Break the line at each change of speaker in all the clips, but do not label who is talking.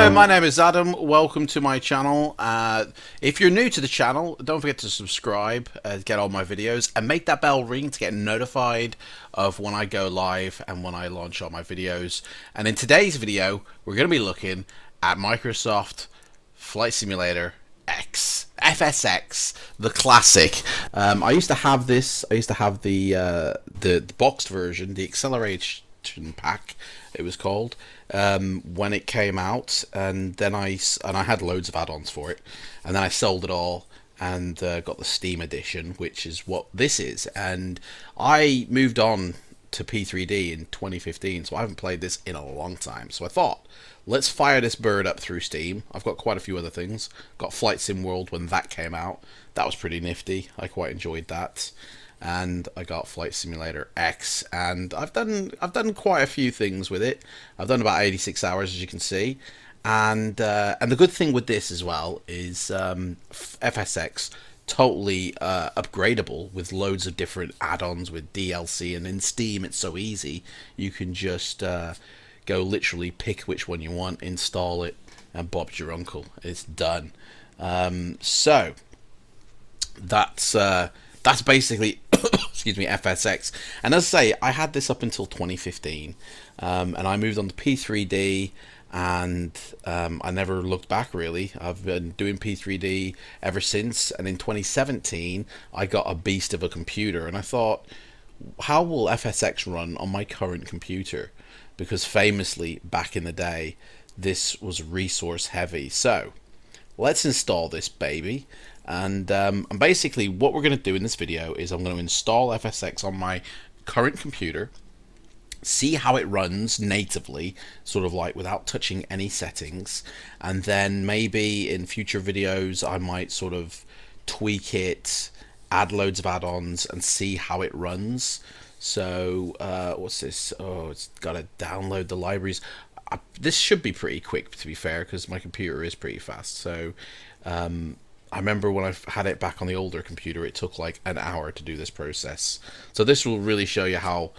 Hello, my name is Adam. Welcome to my channel. If you're new to the channel, don't forget to subscribe, get all my videos, and make that bell ring to get notified of when I go live and when I launch all my videos. And in today's video, we're going to be looking at Microsoft Flight Simulator X, FSX, the classic. I used to have this. I used to have the boxed version, the acceleration pack, it was called, when it came out, and then I had loads of add-ons for it, and then I sold it all and got the Steam edition, which is what this is. And I moved on to P3D in 2015, so I haven't played this in a long time. So I thought, let's fire this bird up through Steam. I've got quite a few other things. Got Flight Sim World when that came out. That was pretty nifty. I quite enjoyed that. And I got Flight Simulator X, and I've done quite a few things with it. I've done about 86 hours, as you can see, and the good thing with this as well is FSX totally upgradable with loads of different add-ons with DLC, and in Steam it's so easy. You can just go literally pick which one you want, install it, and Bob's your uncle. It's done. So that's basically excuse me, FSX. And as I say, I had this up until 2015, and I moved on to P3D, and I never looked back really. I've been doing P3D ever since, and in 2017 I got a beast of a computer, and I thought, how will FSX run on my current computer? Because famously back in the day this was resource heavy. So let's install this baby. And basically what we're going to do in this video is I'm going to install FSX on my current computer, see how it runs natively, sort of like without touching any settings, and then maybe in future videos I might sort of tweak it, add loads of add-ons, and see how it runs. So what's this? Oh, it's got to download the libraries. This should be pretty quick, to be fair, because my computer is pretty fast. So I remember when I had it back on the older computer, it took like an hour to do this process. So this will really show you how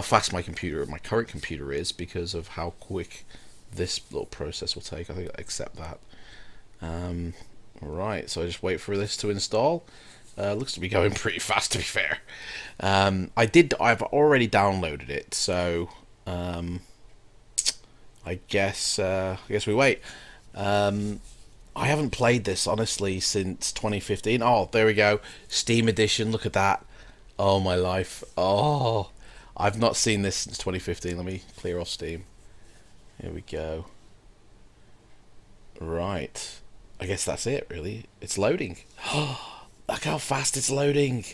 fast my current computer is, because of how quick this little process will take. I think I accept that. Right, so I just wait for this to install. Looks to be going pretty fast, to be fair. I've already downloaded it, so I guess we wait. I haven't played this, honestly, since 2015. Oh, there we go. Steam Edition, look at that. Oh, my life. Oh, I've not seen this since 2015. Let me clear off Steam. Here we go. Right. I guess that's it, really. It's loading. Oh, look how fast it's loading.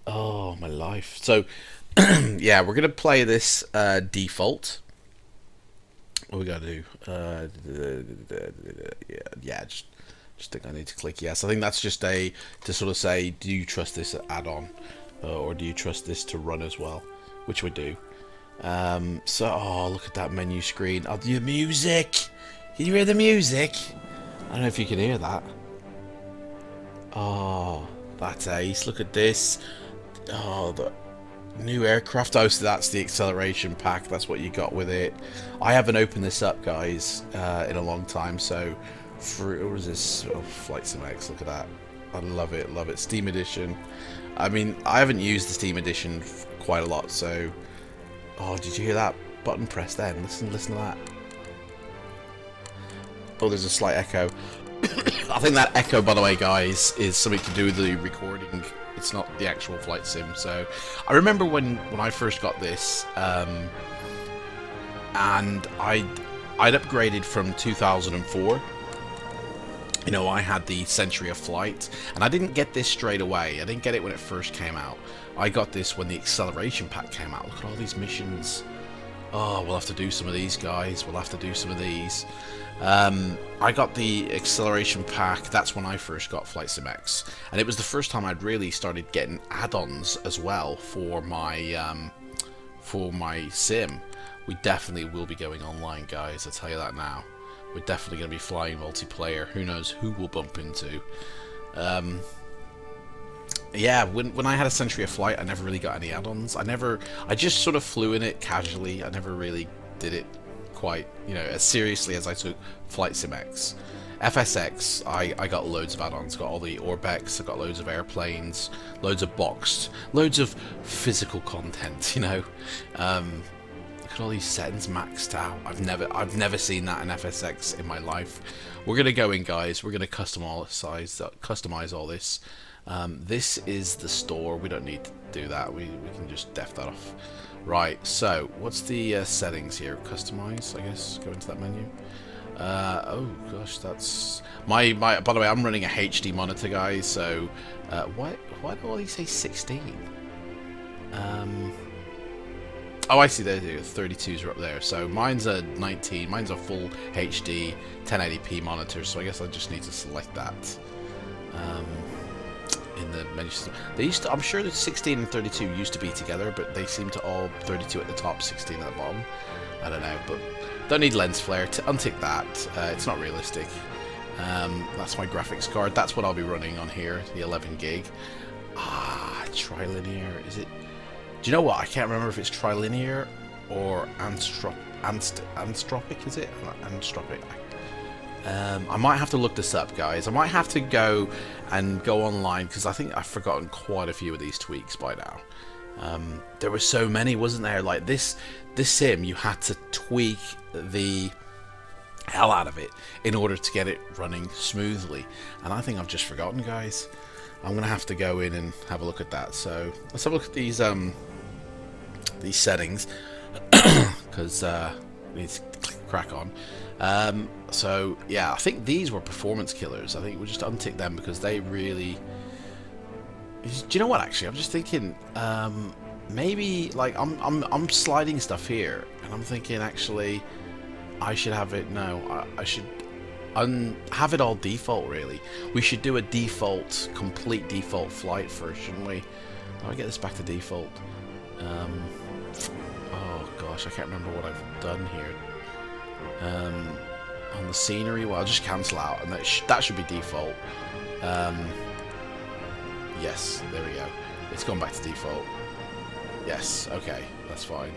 Oh, my life. So, yeah, we're going to play this default. What we gotta do? Yeah, just think I need to click yes. I think that's just to sort of say, do you trust this add-on, or do you trust this to run as well? Which we do. So, oh, look at that menu screen. Oh, the music. Can you hear the music? I don't know if you can hear that. Oh, that's ace. Look at this. Oh, the new aircraft. Oh, so that's the acceleration pack. That's what you got with it. I haven't opened this up, guys, in a long time. So, what is this? Oh, Flight Sim X. Look at that. I love it. Love it. Steam Edition. I mean, I haven't used the Steam Edition quite a lot. So, oh, did you hear that button press then? Listen to that. Oh, there's a slight echo. I think that echo, by the way, guys, is something to do with the recording. It's not the actual flight sim. So I remember when I first got this, and I'd upgraded from 2004. You know, I had the Century of Flight, and I didn't get this straight away. I didn't get it when it first came out. I got this when the acceleration pack came out. Look at all these missions. Oh, we'll have to do some of these, guys. We'll have to do some of these. I got the acceleration pack. That's when I first got Flight Sim X, and it was the first time I'd really started getting add-ons as well for my sim. We definitely will be going online, guys. I'll tell you that now. We're definitely going to be flying multiplayer. Who knows who we'll bump into. Yeah, when I had a Century of Flight, I never really got any add-ons. I just sort of flew in it casually. I never really did it quite, you know, as seriously as I took Flight Sim X. FSX, I got loads of add-ons. Got all the Orbex, I got loads of airplanes, loads of boxed, loads of physical content, you know. Look at all these settings maxed out. I've never seen that in FSX in my life. We're gonna go in, guys. We're gonna customize all this. This is the store. We don't need to do that. We can just def that off. Right. So what's the settings here? Customize, I guess. Go into that menu. Oh gosh, that's my. By the way, I'm running a HD monitor, guys. So why do all these say 16? Oh, I see. There, 32s are up there. So mine's a 19. Mine's a full HD 1080p monitor. So I guess I just need to select that in the menu system. They used to. I'm sure that 16 and 32 used to be together, but they seem to all 32 at the top, 16 at the bottom. I don't know, but don't need lens flare. To untick that, it's not realistic. That's my graphics card. That's what I'll be running on here, the 11 gig. Ah, trilinear. Is it? Do you know what? I can't remember if it's trilinear or anthropic. Is it? Anthropic. I might have to look this up, guys. I might have to go online because I think I've forgotten quite a few of these tweaks by now. There were so many, wasn't there? Like this sim, you had to tweak the hell out of it in order to get it running smoothly, and I think I've just forgotten, guys. I'm gonna have to go in and have a look at that. So let's have a look at these settings because we need to crack on. So yeah, I think these were performance killers. I think we'll just untick them because they really. Do you know what? Actually, I'm just thinking. Maybe like I'm sliding stuff here, and I'm thinking actually I should have it. No, I should have it all default. Really, we should do a complete default flight first, shouldn't we? How do I get this back to default? Oh gosh, I can't remember what I've done here. On the scenery, well, I'll just cancel out, and that should be default. Yes, there we go. It's gone back to default. Yes, okay, that's fine.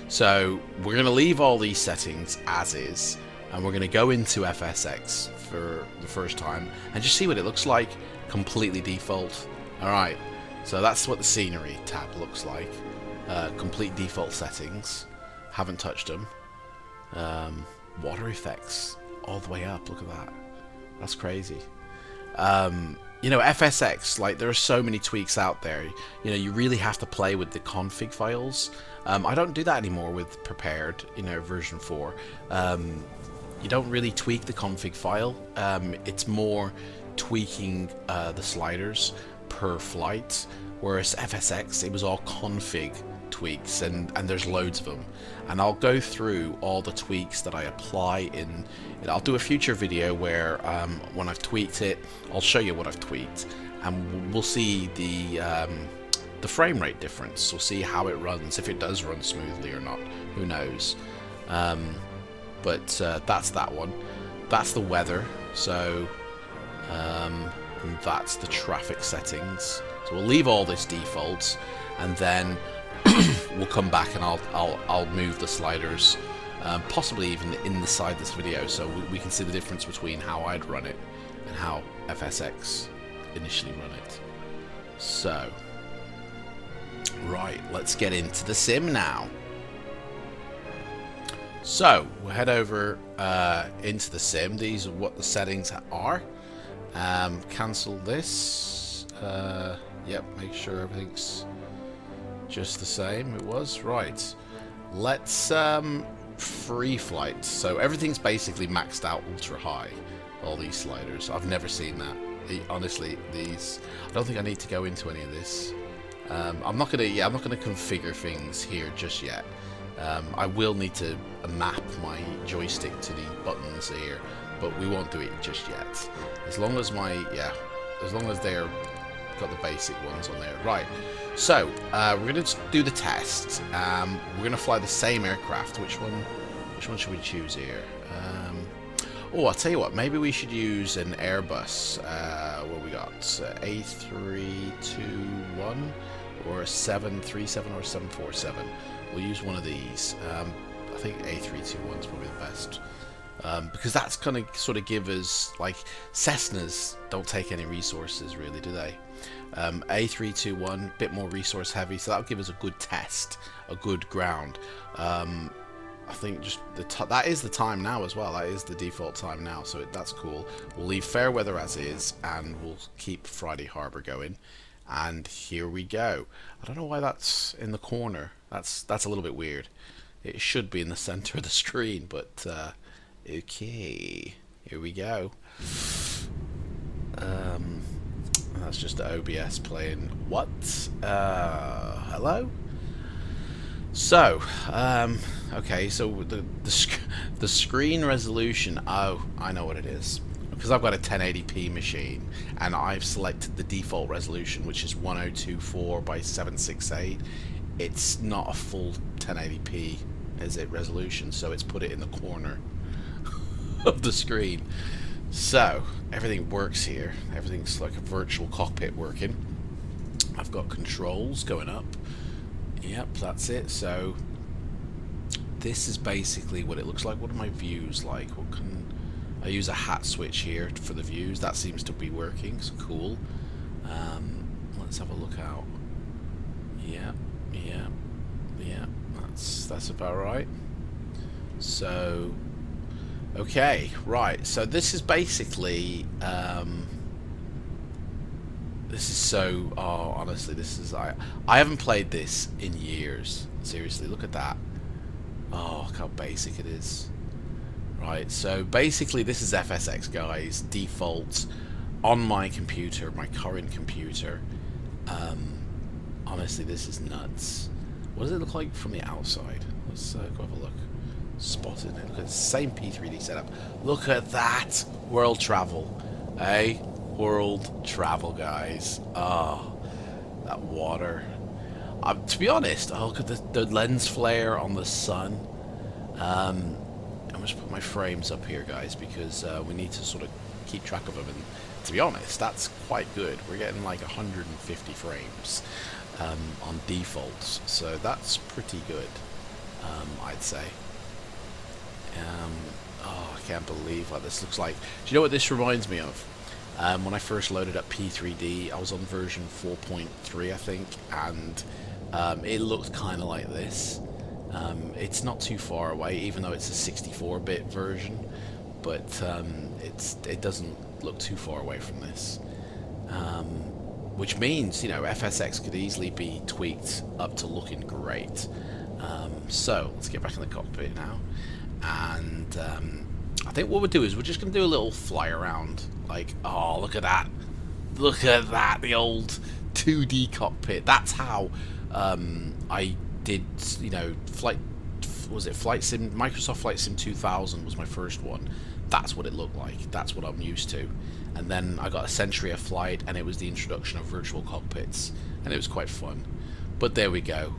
So we're going to leave all these settings as is, and we're going to go into FSX for the first time and just see what it looks like completely default. Alright, so that's what the scenery tab looks like. Complete default settings. Haven't touched them. Water effects all the way up. Look at that. That's crazy. You know, FSX, like, there are so many tweaks out there. You know, you really have to play with the config files. I don't do that anymore with Prepared, you know, version 4. You don't really tweak the config file. It's more tweaking the sliders per flight, whereas FSX, it was all config tweaks, and there's loads of them, and I'll go through all the tweaks that I apply in. I'll do a future video where when I've tweaked it, I'll show you what I've tweaked, and we'll see the frame rate difference. We'll see how it runs, if it does run smoothly or not, who knows. But that's that one. That's the weather. So and that's the traffic settings. So we'll leave all this defaults, and then we'll come back and I'll move the sliders, possibly even inside this video, so we can see the difference between how I'd run it and how FSX initially run it. So, right, let's get into the sim now. So we'll head over into the sim. These are what the settings are. Cancel this. Yep, make sure everything's just the same. It was right. Let's free flight. So everything's basically maxed out ultra high. All these sliders. I've never seen that. Honestly, these. I don't think I need to go into any of this. I'm not gonna. Yeah, I'm not gonna configure things here just yet. I will need to map my joystick to the buttons here, but we won't do it just yet. As long as as long as they're got the basic ones on there. Right. So we're gonna do the test. We're gonna fly the same aircraft. Which one should we choose here? Oh, I'll tell you what. Maybe we should use an Airbus. What we got? A321 or a 737 or a 747. We'll use one of these. I think A321 is probably the best. Because that's gonna sort of give us, like, Cessnas don't take any resources really, do they? A321, bit more resource heavy, so that'll give us a good test, a good ground. I think just that is the time now as well. That is the default time now, so that's cool. We'll leave Fairweather as is, and we'll keep Friday Harbour going. And here we go. I don't know why that's in the corner. That's a little bit weird. It should be in the center of the screen, but okay. Here we go. That's just the OBS playing. What? Hello? So, okay, so the screen resolution, oh, I know what it is. Because I've got a 1080p machine, and I've selected the default resolution, which is 1024 by 768. It's not a full 1080p, is it, resolution, so it's put it in the corner of the screen. So, everything works here. Everything's like a virtual cockpit working. I've got controls going up. Yep, that's it. So this is basically what it looks like. What are my views like? What can I use? A hat switch here for the views. That seems to be working. So cool. Let's have a look out. Yeah. That's about right. So okay, right. So this is basically this is so, oh, honestly, this is, I haven't played this in years. Seriously, look at that. Oh, look how basic it is. Right, so basically this is FSX, guys, default on my computer, my current computer. Honestly, this is nuts. What does it look like from the outside? Let's go have a look. Spotted it. Look at the same P3D setup. Look at that. World travel. Eh? World travel, guys. Oh, that water. To be honest, oh, look at the lens flare on the sun. I'm just put my frames up here, guys, because we need to sort of keep track of them. And to be honest, that's quite good. We're getting like 150 frames on defaults, so that's pretty good, I'd say. Oh, I can't believe what this looks like. Do you know what this reminds me of? When I first loaded up P3D, I was on version 4.3, I think, and it looked kind of like this. It's not too far away, even though it's a 64-bit version, but it doesn't look too far away from this. Which means, you know, FSX could easily be tweaked up to looking great. So let's get back in the cockpit now, and I think what we'll do is we're just going to do a little fly around. Like, oh, look at that. Look at that, the old 2D cockpit. That's how I did, you know, Flight Sim, Microsoft Flight Sim 2000 was my first one. That's what it looked like. That's what I'm used to. And then I got a Century Flight, and it was the introduction of virtual cockpits, and it was quite fun. But there we go.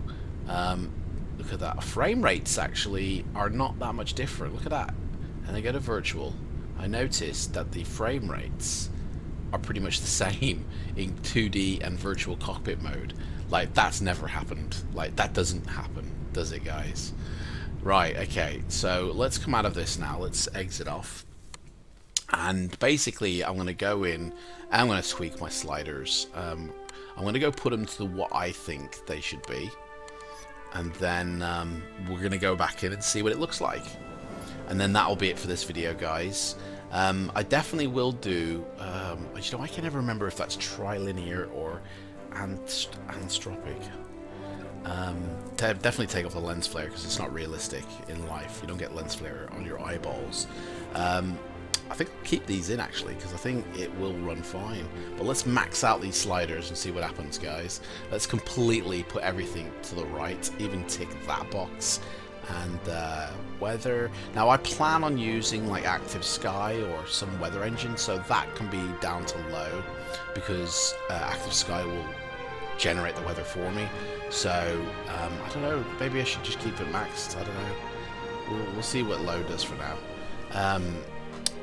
Look at that. Frame rates actually are not that much different. Look at that. And I go to virtual. I noticed that the frame rates are pretty much the same in 2D and virtual cockpit mode. Like, that's never happened. Like, that doesn't happen, does it, guys? Right, okay, so let's come out of this now. Let's exit off. And basically, I'm going to go in and I'm going to tweak my sliders. I'm going to go put them to what I think they should be. And then we're going to go back in and see what it looks like. And then that'll be it for this video, guys. I definitely will do, you know, I can never remember if that's trilinear or anthropic. Definitely take off the lens flare, because it's not realistic in life. You don't get lens flare on your eyeballs. I think I'll keep these in, actually, because I think it will run fine. But let's max out these sliders and see what happens, guys. Let's completely put everything to the right, even tick that box. And weather. Now I plan on using like Active Sky or some weather engine, so that can be down to low, because Active Sky will generate the weather for me. So I don't know, maybe I should just keep it maxed. I don't know. We'll see what low does for now.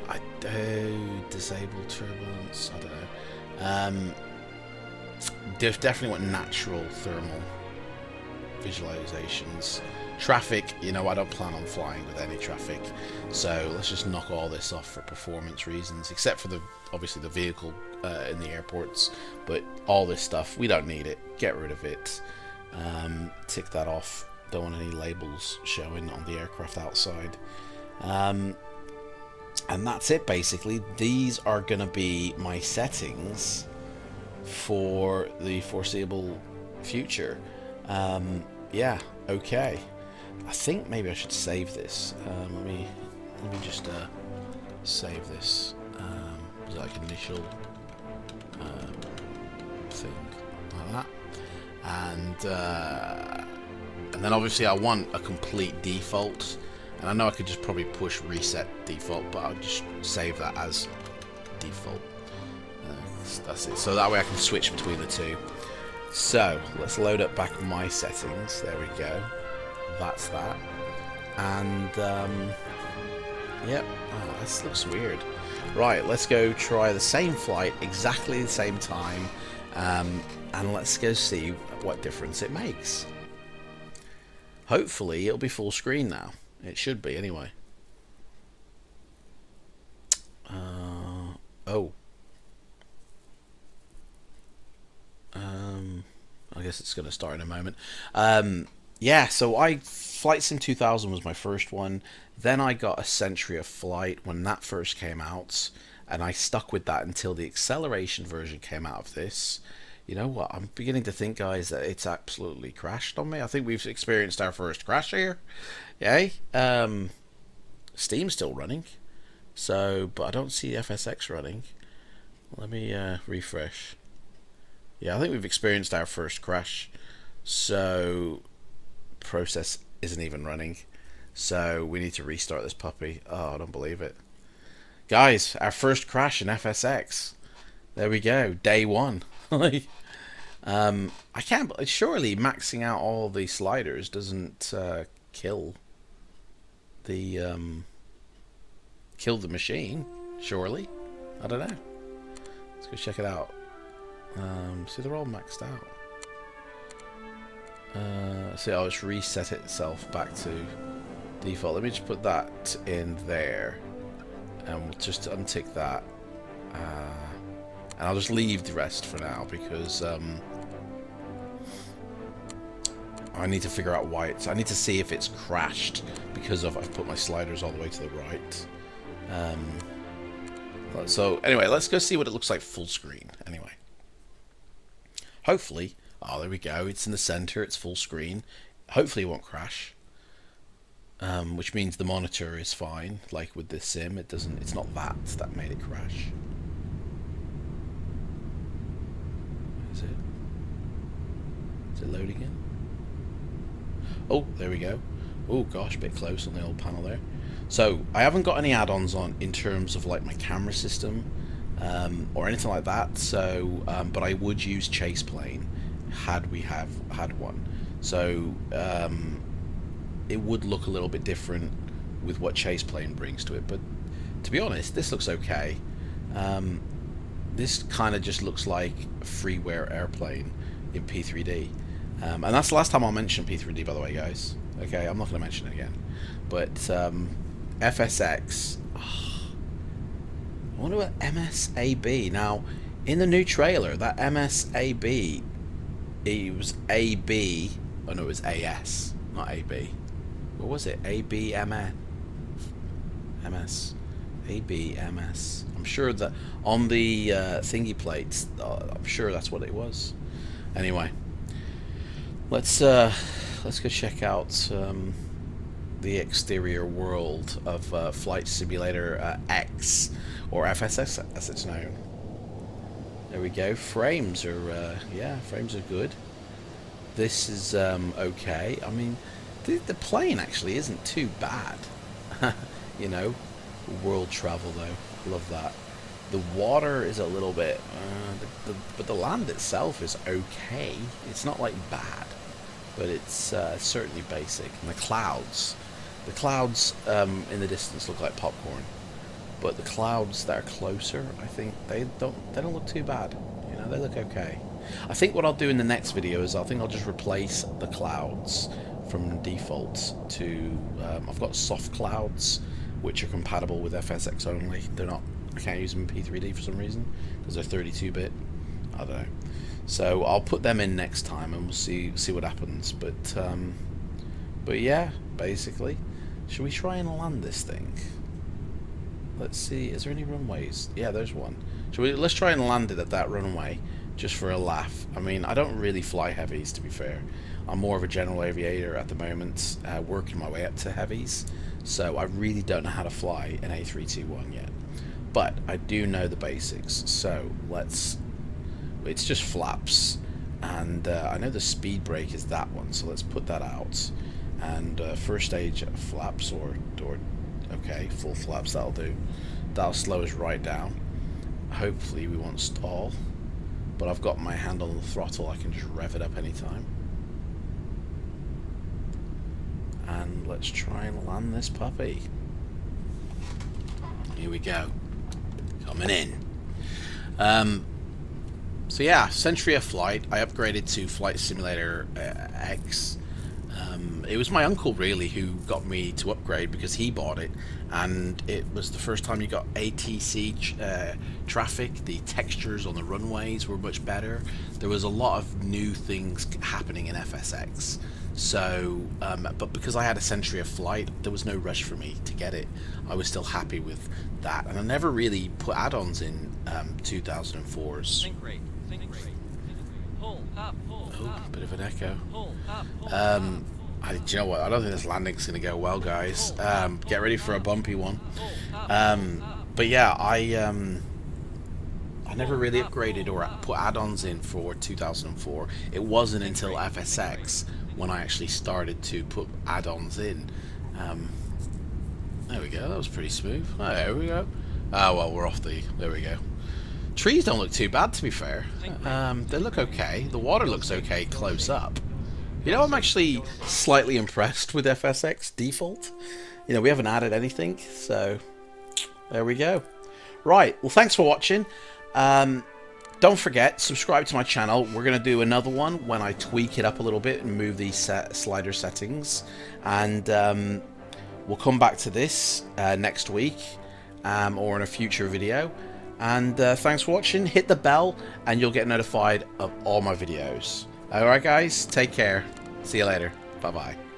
I do disable turbulence. I don't know. Definitely want natural thermal visualizations. Traffic, you know, I don't plan on flying with any traffic, so let's just knock all this off for performance reasons, except for obviously the vehicle in the airports. But all this stuff, we don't need it. Get rid of it. Tick that off. Don't want any labels showing on the aircraft outside. And that's it, basically. These are going to be my settings for the foreseeable future. Yeah, okay. I think maybe I should save this. Let me just save this. Was it like initial thing like that? And then obviously I want a complete default. And I know I could just probably push reset default, but I'll just save that as default. That's it. So that way I can switch between the two. So let's load up back my settings. There we go. That's that. And yep. Oh, this looks weird. Right, let's go try the same flight exactly the same time, and let's go see what difference it makes. Hopefully it'll be full screen now. It should be anyway. Oh. I guess it's going to start in a moment. Yeah, so Flight Sim 2000 was my first one. Then I got a Century of Flight when that first came out, and I stuck with that until the acceleration version came out of this. You know what? I'm beginning to think, guys, that it's absolutely crashed on me. I think we've experienced our first crash here. Yay. Steam's still running, so but I don't see FSX running. Let me refresh. Yeah, I think we've experienced our first crash. So process isn't even running. So we need to restart this puppy. Oh, I don't believe it. Guys, our first crash in FSX. There we go. Day one. I can't. Surely maxing out all the sliders doesn't kill the machine. Surely. I don't know. Let's go check it out. See, they're all maxed out. See, I'll just reset itself back to default. Let me just put that in there, and we'll just untick that. And I'll just leave the rest for now because I need to figure out why it's. I need to see if it's crashed because I've put my sliders all the way to the right. So anyway, let's go see what it looks like full screen. Anyway, hopefully, oh, there we go. It's in the center. It's full screen. Hopefully, it won't crash. Which means the monitor is fine. Like with this sim, it doesn't. It's not that made it crash. Is it? Is it loading in? Oh, there we go. Oh gosh, a bit close on the old panel there. So I haven't got any add-ons on in terms of like my camera system or anything like that. So, but I would use Chase Plane had we had one. So it would look a little bit different with what Chase Plane brings to it. But to be honest, this looks okay. This kind of just looks like a freeware airplane in P3D. And that's the last time I'll mention P3D, by the way, guys. Okay, I'm not going to mention it again. But FSX. Oh, I wonder what MSAB. Now, in the new trailer, that MSAB, it was AB. Oh no, it was AS, not AB. What was it? ABMS. MS. ABMS. I'm sure that on the thingy plates, I'm sure that's what it was. Anyway, let's go check out the exterior world of Flight Simulator X, or FSX as it's known. There we go. Frames are yeah, frames are good. This is okay. I mean, the plane actually isn't too bad. You know, world travel though, love that. The water is a little bit, but the land itself is okay. It's not like bad, but it's certainly basic. And the clouds in the distance look like popcorn, but the clouds that are closer, I think they don't look too bad. You know, they look okay. I think what I'll do in the next video is I'll just replace the clouds from default to I've got soft clouds, which are compatible with FSX only. They're not. I can't use them in P3D for some reason because they're 32-bit. I don't know. So I'll put them in next time and we'll see what happens. But yeah, basically, should we try and land this thing? Let's see. Is there any runways? Yeah, there's one. Let's try and land it at that runway just for a laugh. I mean, I don't really fly heavies, to be fair. I'm more of a general aviator at the moment, working my way up to heavies. So I really don't know how to fly an A321 yet. But I do know the basics. So it's just flaps. And I know the speed brake is that one, so let's put that out. And first stage flaps or okay, full flaps, that'll do. That'll slow us right down. Hopefully we won't stall. But I've got my hand on the throttle, I can just rev it up anytime. And let's try and land this puppy. Here we go. Coming in. So yeah, Century of Flight. I upgraded to Flight Simulator X. It was my uncle really who got me to upgrade because he bought it, and it was the first time you got ATC traffic. The textures on the runways were much better. There was a lot of new things happening in FSX. So, but because I had a Century of Flight, there was no rush for me to get it. I was still happy with that, and I never really put add-ons in 2004s. Oh, bit of an echo. Do you know what? I don't think this landing's going to go well, guys. Get ready for a bumpy one. But yeah, I never really upgraded or put add-ons in for 2004. It wasn't until FSX when I actually started to put add-ons in. There we go. That was pretty smooth. Oh, there we go. Oh well, we're off the. There we go. Trees don't look too bad, to be fair. They look okay. The water looks okay close up. You know, I'm actually slightly impressed with FSX default. You know, we haven't added anything, so there we go. Right, well, thanks for watching. Don't forget, subscribe to my channel. We're going to do another one when I tweak it up a little bit and move these slider settings. And we'll come back to this next week or in a future video. And thanks for watching. Hit the bell and you'll get notified of all my videos. Alright guys, take care. See you later. Bye bye.